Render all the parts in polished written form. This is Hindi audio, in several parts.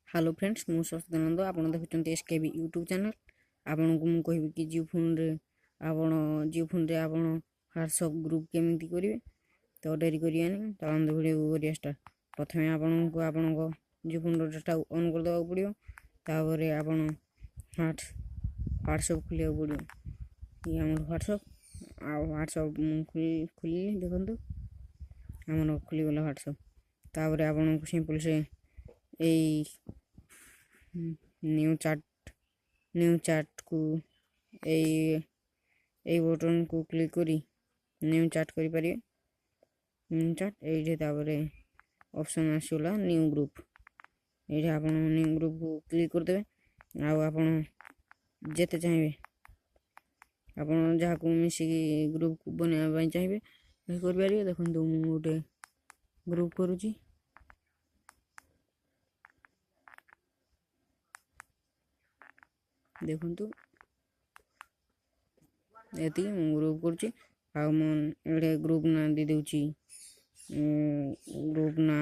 हेलो फ्रेंड्स मु सचिदानंद आप देखुं एसकेबी यूट्यूब चैनल आपन को मु कहबी कि जियोफोन रे आप व्हाट्सएप ग्रुप केमिति करिवे तो डेरी करियानी चलते वीडियो करिया स्टार्ट। प्रथमे आपन को जियोफोन डाटा ऑन कर देबा पड़ियो तापर आपन व्हाट्सएप खुलिया पड़ियो ये हमर व्हाट्सएप खुली देखंतु हमर खुली गला व्हाट्सएप तापर आपन को सिंपल से ए न्यू चैट को ए बटन को क्लिक करी न्यू चैट करि पारे न्यू चैट ए तापर ऑप्शन आसीला न्यू ग्रुप ये आपन न्यू ग्रुप को क्लिक कर देबे आ आपन जेते चाहिए आपन जहा को मिसी ग्रुप को बनाबा पई चाहिए कर पारे। देखंतु मु गोटे ग्रुप करूची देखंतु एती ग्रुप करची आ मन एडे ग्रुप ना दे देउची ग्रुप ना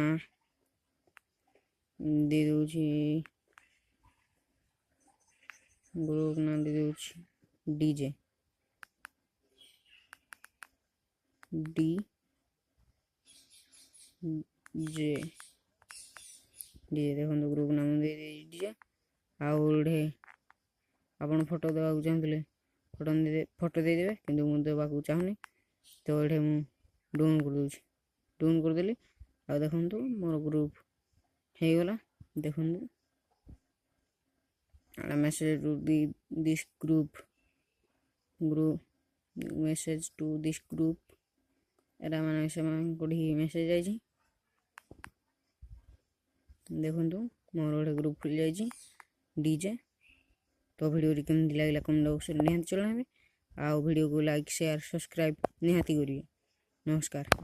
दे देउची डीजे देखो ग्रुप नाम दे डीजे आउडे आपन फोटो देवा चाहते फोटो दे देबे किंतु मु देवा चाहूनी तो ये मु डाउन कर देली आ देखंतु मोर ग्रुप हे गला देखंतु message to this group message to this group एरा माने से कोठी मेसेज आइछि देखंतु मोर गोटे ग्रुप खुल जाइछि डीजे। तो वीडियो केमती लागला कमेंट बॉक्स में निहाती चलाइबे आ वीडियो को लाइक शेयर सब्सक्राइब निहाती करिवे। नमस्कार।